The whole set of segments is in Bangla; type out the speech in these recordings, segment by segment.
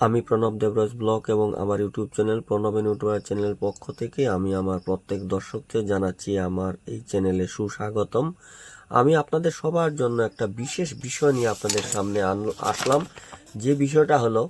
আমি প্রণব দেবরাজ ব্লগ এবং আমার ইউটিউব চ্যানেল প্রণব ইউটিউবার চ্যানেলের পক্ষ থেকে আমি আমার প্রত্যেক দর্শকদের জানাচ্ছি আমার এই চ্যানেলে সুস্বাগতম। আমি আপনাদের সবার জন্য একটা বিশেষ বিষয় নিয়ে আপনাদের সামনে আসলাম, যে বিষয়টা হলো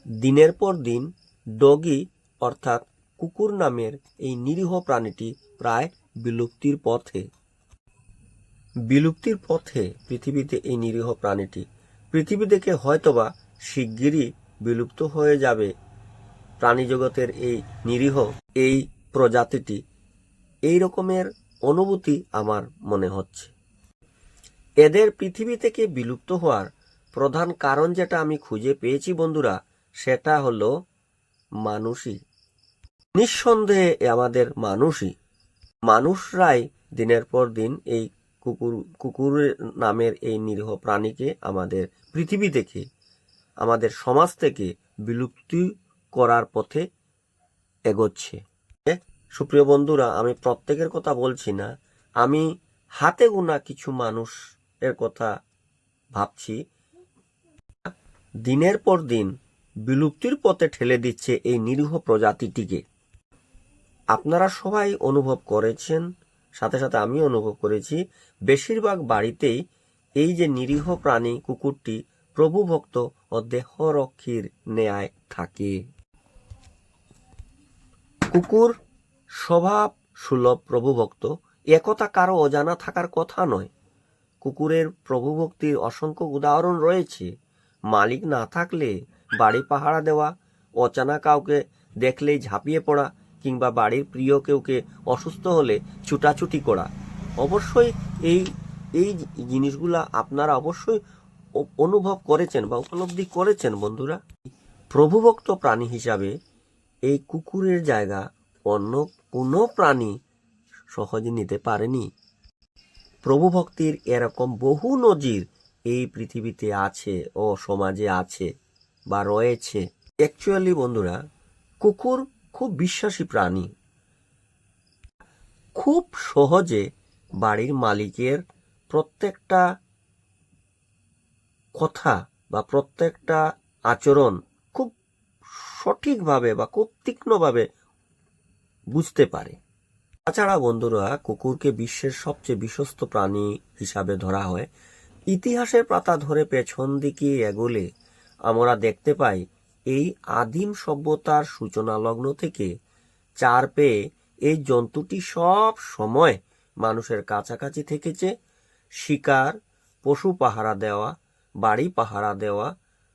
দিনের পর দিন ডগি অর্থাৎ কুকুর নামের এই নিরীহ প্রাণীটি প্রায় বিলুপ্তির পথে পৃথিবীতে এই নিরীহ প্রাণীটি পৃথিবী থেকে হয়তোবা শিগগিরই বিলুপ্ত হয়ে যাবে। প্রাণী জগতের এই নিরীহ এই প্রজাতিটি, এই রকমের অনুভূতি আমার মনে হচ্ছে। এদের পৃথিবী থেকে বিলুপ্ত হওয়ার প্রধান কারণ যেটা আমি খুঁজে পেয়েছি বন্ধুরা, সেটা হলো মানুষই। নিঃসন্দেহে আমাদের মানুষরাই দিনের পর দিন এই কুকুর নামের এই নিরীহ প্রাণীকে আমাদের পৃথিবী থেকে, আমাদের সমাজ থেকে বিলুপ্তি করার পথে এগোচ্ছে। সুপ্রিয় বন্ধুরা, আমি প্রত্যেকের কথা বলছি না, আমি হাতে গোনা কিছু মানুষ এর কথা ভাবছি। দিনের পর দিন বিলুপ্তির পথে ঠেলে দিচ্ছে এই নিরীহ প্রজাতিটিকে। আপনারা সবাই অনুভব করেছেন, সাথে সাথে আমি অনুভব করেছি, বেশিরভাগ বাড়িতেই এই যে নিরীহ প্রাণী কুকুরটি প্রভুভক্ত ও দেহরক্ষীর ন্যায় থাকে। কুকুর স্বভাব সুলভ প্রভুভক্ত, একথা কারো অজানা থাকার কথা নয়। কুকুরের প্রভুভক্তির অসংখ্য উদাহরণ রয়েছে। মালিক না থাকলে বাড়ি পাহারা দেওয়া, অজানা কাউকে দেখলেই ঝাঁপিয়ে পড়া, কিংবা বাড়ির প্রিয় কেউকে অসুস্থ হলে ছুটাছুটি করা। অবশ্যই এই এই জিনিসগুলা আপনারা অবশ্যই অনুভব করেছেন বা উপলব্ধি করেছেন বন্ধুরা। প্রভুভক্ত প্রাণী হিসাবে এই কুকুরের জায়গা অন্য কোনো প্রাণী সহজে নিতে পারেনি। প্রভুভক্তির এরকম বহু নজির এই পৃথিবীতে আছে ও সমাজে আছে বা রয়েছে। অ্যাকচুয়ালি বন্ধুরা, কুকুর খুব বিশ্বাসী প্রাণী। খুব সহজে বাড়ির মালিকের প্রত্যেকটা কথা বা প্রত্যেকটা আচরণ খুব সঠিকভাবে বা খুব তীক্ষ্ণভাবে বুঝতে পারে। তাছাড়া বন্ধুরা, কুকুরকে বিশ্বের সবচেয়ে বিশ্বস্ত প্রাণী হিসাবে ধরা হয়। ইতিহাসের পাতা ধরে পেছন দিকে এগোলে আমরা দেখতে পাই, এই আদিম সভ্যতার সূচনা লগ্ন থেকে চার পেয়ে এই জন্তুটি সব সময় মানুষের কাছাকাছি থেকেছে। শিকার, পশু পাহারা দেওয়া, বাড়ি পাহারা দেওয়া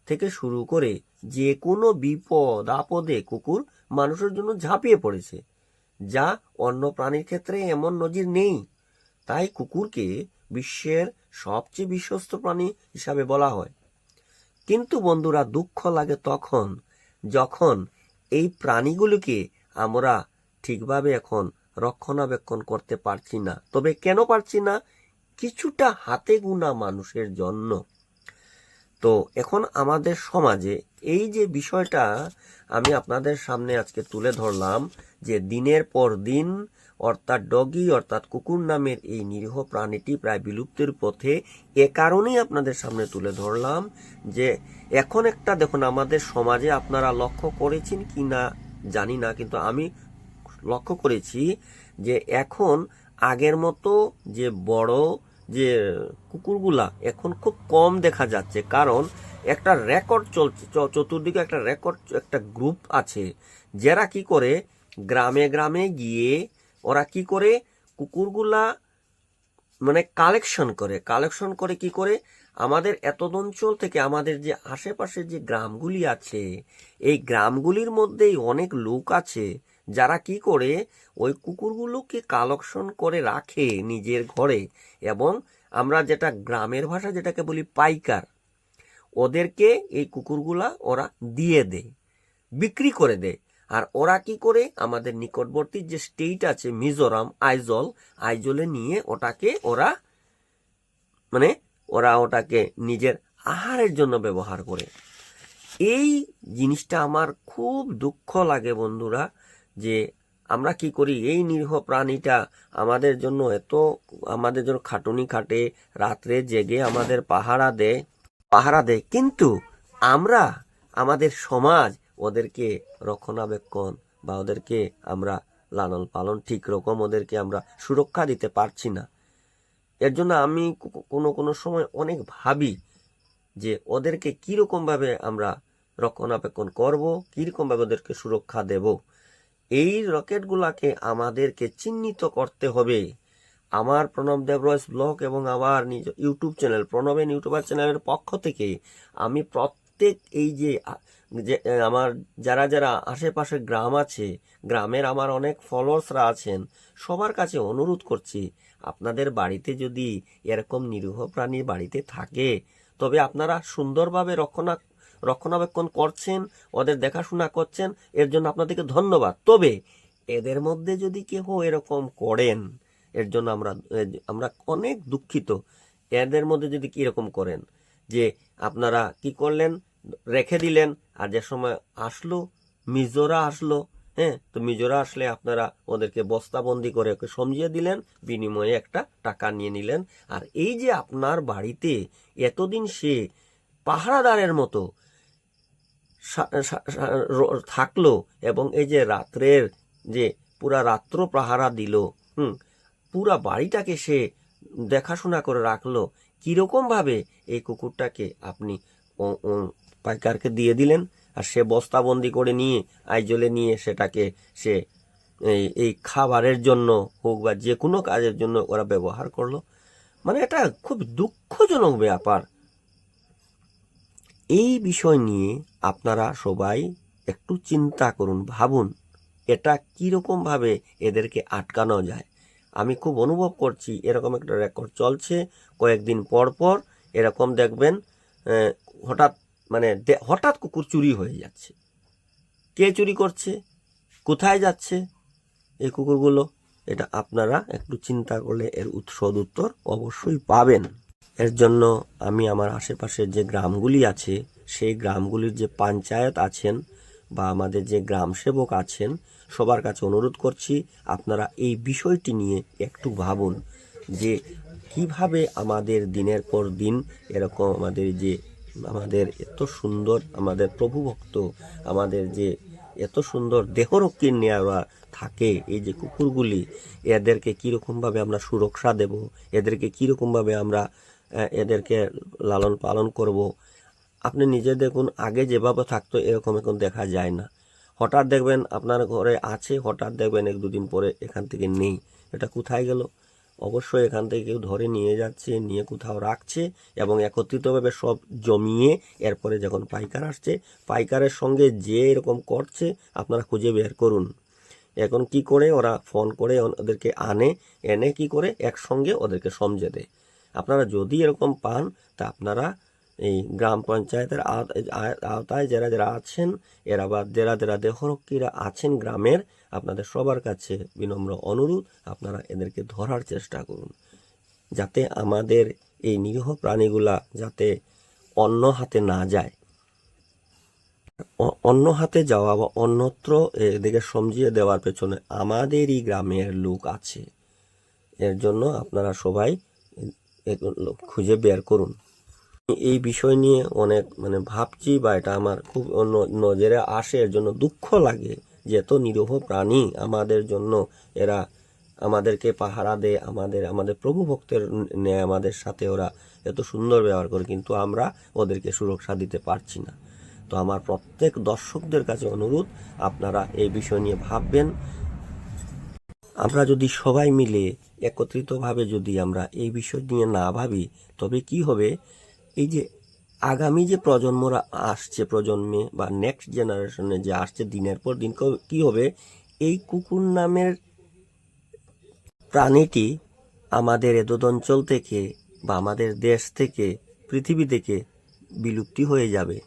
থেকে শুরু করে যে কোনো বিপদ আপদে কুকুর মানুষের জন্য ঝাঁপিয়ে পড়েছে, যা অন্য প্রাণীর ক্ষেত্রে এমন নজির নেই। তাই কুকুরকে বিশ্বের সবচেয়ে বিশ্বস্ত প্রাণী হিসাবে বলা হয়। কিন্তু বন্ধুরা, দুঃখ লাগে তখন যখন এই প্রাণীগুলোকে আমরা ঠিকভাবে এখন রক্ষণাবেক্ষণ করতে পারছি না। তবে কেন পারছি না? কিছুটা হাতে গোনা মানুষের জন্য। তো এখন আমাদের সমাজে এই যে বিষয়টা আমি আপনাদের সামনে আজকে তুলে ধরলাম, যে দিনের পর দিন অর্থাৎ ডগি অর্থাৎ কুকুর নামের এই নিরীহ প্রাণীটি প্রায় বিলুপ্তির পথে, এ কারণেই আপনাদের সামনে তুলে ধরলাম যে এখন একটা দেখুন, আমাদের সমাজে আপনারা লক্ষ্য করেছেন কি না জানি না, কিন্তু আমি লক্ষ্য করেছি যে এখন আগের মতো যে বড় যে কুকুরগুলা এখন খুব কম দেখা যাচ্ছে। কারণ একটা রেকর্ড চলছে, চতুর্দিকে একটা রেকর্ড, একটা গ্রুপ আছে যারা কি করে গ্রামে গ্রামে গিয়ে ওরা কি করে কুকুরগুলা মানে কালেকশন করে কি করে আমাদের এত অঞ্চল থেকে, আমাদের যে আশেপাশে যে গ্রামগুলি আছে, এই গ্রামগুলির মধ্যেই অনেক লোক আছে যারা কি করে ওই কুকুরগুলোকে কালেকশন করে রাখে নিজের ঘরে, এবং আমরা যেটা গ্রামের ভাষা যেটাকে বলি পাইকার, ওদেরকে এই কুকুরগুলা ওরা দিয়ে দেয়, বিক্রি করে দেয়। আর ওরা কি করে আমাদের নিকটবর্তী যে স্টেট আছে মিজোরাম, আইজলে নিয়ে ওটাকে ওটাকে নিজের আহারের জন্য ব্যবহার করে। এই জিনিসটা আমার খুব দুঃখ লাগে বন্ধুরা, যে আমরা কি করি, এই নিরীহ প্রাণীটা আমাদের জন্য খাটুনি খাটে, রাত্রে জেগে আমাদের পাহারা দেয়, কিন্তু আমরা আমাদের সমাজ ওদেরকে রক্ষণাবেক্ষণ বা ওদেরকে আমরা লালন পালন ঠিক রকম ওদেরকে আমরা সুরক্ষা দিতে পারছি না। এর জন্য আমি কোনো কোনো সময় অনেক ভাবি যে ওদেরকে কীরকমভাবে আমরা রক্ষণাবেক্ষণ করব, কীরকমভাবে ওদেরকে সুরক্ষা দেব। এই রকেটগুলাকে আমাদেরকে চিহ্নিত করতে হবে। আমার প্রণব দেবরস ব্লগ এবং আমার নিজ ইউটিউব চ্যানেল প্রণবেন ইউটিউবার চ্যানেলের পক্ষ থেকে আমি প্রত্যেক এই যে আমার যারা যারা আশেপাশে গ্রাম আছে, গ্রামের আমার অনেক ফলোয়ার্সরা আছেন, সবার কাছে অনুরোধ করছি, আপনাদের বাড়িতে যদি এরকম নিরীহ প্রাণী বাড়িতে থাকে তবে আপনারা সুন্দরভাবে রক্ষণাবেক্ষণ করছেন, ওদের দেখাশোনা করছেন, এর জন্য আপনাদেরকে ধন্যবাদ। তবে এদের মধ্যে যদি কেউ এরকম করেন, এর জন্য আমরা অনেক দুঃখিত। এদের মধ্যে যদি কিরকম করেন যে আপনারা কি করলেন, রেখে দিলেন, আর যে সময় আসলো মিজোরা আসলো, হ্যাঁ, তো মিজোরা আসলে আপনারা ওদেরকে বস্তাবন্দি করে ওকে সমঝিয়ে দিলেন, বিনিময়ে একটা টাকা নিয়ে নিলেন। আর এই যে আপনার বাড়িতে এতদিন সে পাহারাদারের মতো থাকলো এবং এই যে রাত্রের যে পুরা রাত্র পাহারা দিল, পুরা বাড়িটাকে সে দেখাশোনা করে রাখলো, কিরকম ভাবে এই কুকুরটাকে আপনি পাইকারকে দিয়ে দিলেন, আর সে বস্তাবন্দি করে নিয়ে আইজলে নিয়ে সেটাকে সে এই খাবারের জন্য হোক বা যে কোনো কাজের জন্য ওরা ব্যবহার করলো। মানে এটা খুব দুঃখজনক ব্যাপার। এই বিষয় নিয়ে আপনারা সবাই একটু চিন্তা করুন, ভাবুন এটা কিরকম ভাবে এদেরকে আটকানো যায়। আমি খুব অনুভব করছি এরকম একটা রেকর্ড চলছে, কয়েকদিন পর পর এরকম দেখবেন হঠাৎ কুকুর চুরি হয়ে যাচ্ছে। কে চুরি করছে, কোথায় যাচ্ছে এই কুকুরগুলো, এটা আপনারা একটু চিন্তা করলে এর সদুত্তর অবশ্যই পাবেন। এর জন্য আমি আমার আশেপাশের যে গ্রামগুলি আছে, সেই গ্রামগুলির যে পঞ্চায়েত আছেন বা আমাদের যে গ্রাম সেবক আছেন, সবার কাছে অনুরোধ করছি আপনারা এই বিষয়টি নিয়ে একটু ভাবুন যে কিভাবে আমাদের দিনের পর দিন এরকম আমাদের এত সুন্দর আমাদের প্রভুভক্ত, আমাদের যে এত সুন্দর দেহরক্ষী নেওয়া থাকে এই যে কুকুরগুলি, এদেরকে কীরকমভাবে আমরা সুরক্ষা দেব, এদেরকে কীরকমভাবে আমরা এদেরকে লালন পালন করব। আপনি নিজে দেখুন, আগে যেভাবে থাকতো এরকম এখন দেখা যায় না। হঠাৎ দেখবেন আপনার ঘরে আছে, হঠাৎ দেখবেন 1-2 দিন পরে এখান থেকে নেই। এটা কোথায় গেল? অবশ্যই এখান থেকে কেউ ধরে নিয়ে যাচ্ছে, নিয়ে কোথাও রাখছে এবং একত্রিতভাবে সব জমিয়ে এরপরে যখন পাইকার আসছে, পাইকারের সঙ্গে যে এরকম করছে আপনারা খুঁজে বের করুন। এখন কি করে ওরা ফোন করে ওদেরকে এনে কি করে একসঙ্গে ওদেরকে সমঝে দেয়। আপনারা যদি এরকম পান তা আপনারা এই গ্রাম পঞ্চায়েতের আওতায় যারা যারা আছেন, এরা বা যারা দেহরক্ষীরা আছেন গ্রামের, আপনাদের সবার কাছে বিনম্র অনুরোধ আপনারা এদেরকে ধরার চেষ্টা করুন, যাতে আমাদের এই নিরীহ প্রাণীগুলা যাতে অন্য হাতে না যায়। অন্য হাতে যাওয়া বা অন্যত্র এদিকে সমঝিয়ে দেওয়ার পেছনে আমাদেরই গ্রামের লোক আছে। এর জন্য আপনারা সবাই খুঁজে বের করুন। এই বিষয় নিয়ে অনেক ভাবছি বা এটা আমার খুব নজরে আসে, এর জন্য দুঃখ লাগে যে এত নিরীহ প্রাণী আমাদের জন্য এরা আমাদেরকে পাহারা দেয়, আমাদের প্রভু ভক্তের ন্যায় আমাদের সাথে ওরা এত সুন্দর ব্যবহার করে, কিন্তু আমরা ওদেরকে সুরক্ষা দিতে পারছি না। তো আমার প্রত্যেক দর্শকদের কাছে অনুরোধ আপনারা এই বিষয় নিয়ে ভাববেন। আমরা যদি সবাই মিলে একত্রিতভাবে যদি আমরা এই বিষয় নিয়ে না ভাবি, তবে কি হবে, এই যে আগামী যে প্রজন্মরা আসছে, প্রজন্মে বা নেক্সট জেনারেশনে যে আসছে, দিনের পর দিন কি হবে, এই কুকুর নামের প্রাণীটি আমাদের এদদ অঞ্চল থেকে বা আমাদের দেশ থেকে, পৃথিবী থেকে বিলুপ্তি হয়ে যাবে।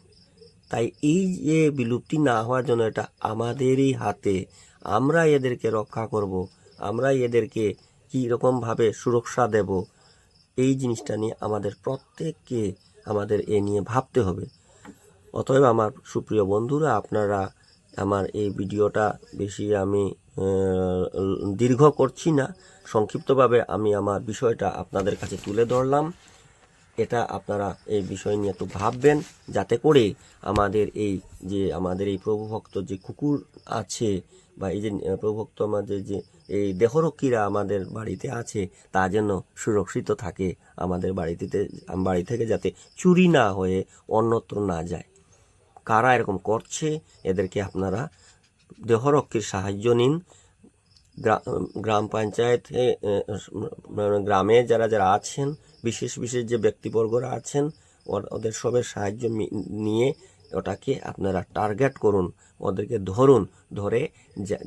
তাই এই যে বিলুপ্তি না হওয়ার জন্য এটা আমাদেরই হাতে। আমরা এদেরকে রক্ষা করব, আমরা এদেরকে কীরকমভাবে সুরক্ষা দেব, এই জিনিসটা নিয়ে আমাদের প্রত্যেককে আমাদের এ নিয়ে ভাবতে হবে। অতএব আমার সুপ্রিয় বন্ধুরা, আপনারা আমার এই ভিডিওটা বেশি আমি দীর্ঘ করছি না, সংক্ষিপ্তভাবে আমি আমার বিষয়টা আপনাদের কাছে তুলে ধরলাম। এটা আপনারা এই বিষয় নিয়ে একটু ভাববেন, যাতে করে আমাদের এই প্রভুভক্ত যে কুকুর আছে বা এই যে প্রভুভক্ত আমাদের যে এই দেহরক্ষীরা আমাদের বাড়িতে আছে তা যেন সুরক্ষিত থাকে, আমাদের বাড়ি থেকে যাতে চুরি না হয়ে অন্যত্র না যায়। কারা এরকম করছে এদেরকে আপনারা দেহরক্ষীর সাহায্য নিন। গ্রাম পঞ্চায়েতে গ্রামে যারা যারা আছেন, বিশেষ বিশেষ যে ব্যক্তিবর্গরা আছেন, ওদের সবের সাহায্য নিয়ে ওটাকে আপনারা টার্গেট করুন, ওদেরকে ধরে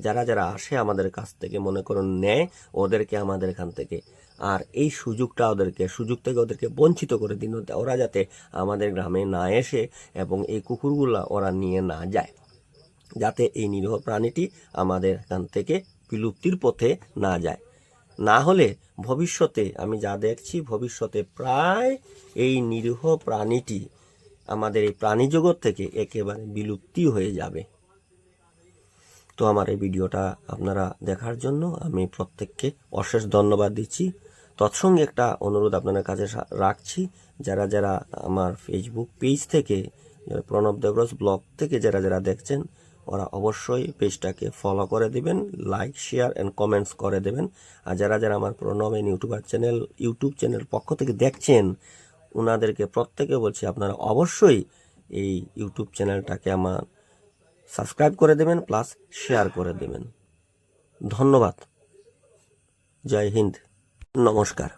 যারা যারা আসে আমাদের কাছ থেকে, মনে করুন নেয়, ওদেরকে আমাদের এখান থেকে আর এই সুযোগ থেকে ওদেরকে বঞ্চিত করে দিন, ওরা যাতে আমাদের গ্রামে না এসে এবং এই কুকুরগুলা ওরা নিয়ে না যায়, যাতে এই নিরীহ প্রাণীটি আমাদের এখান থেকে বিলুপ্তির পথে না যায়। না হলে ভবিষ্যতে আমি যা দেখছি, ভবিষ্যতে প্রায় এই নিরীহ প্রাণীটি আমাদের এই প্রাণী জগৎ থেকে একেবারে বিলুপ্তি হয়ে যাবে। তো আমার এই ভিডিওটা আপনারা দেখার জন্য আমি প্রত্যেককে অশেষ ধন্যবাদ দিচ্ছি। তৎসঙ্গে একটা অনুরোধ আপনাদের কাছে রাখছি, যারা যারা আমার ফেসবুক পেজ থেকে, প্রণব দেবরস ব্লগ থেকে যারা যারা দেখছেন, ওরা অবশ্যই পেজটাকে ফলো করে দিবেন, লাইক, শেয়ার অ্যান্ড কমেন্টস করে দেবেন। আর যারা যারা আমার প্রণব ইউটিউব চ্যানেল পক্ষ থেকে দেখছেন, ওনাদেরকে প্রত্যেকে বলছি আপনারা অবশ্যই এই ইউটিউব চ্যানেলটাকে আমার সাবস্ক্রাইব করে দেবেন, প্লাস শেয়ার করে দেবেন। ধন্যবাদ। জয় হিন্দ। নমস্কার।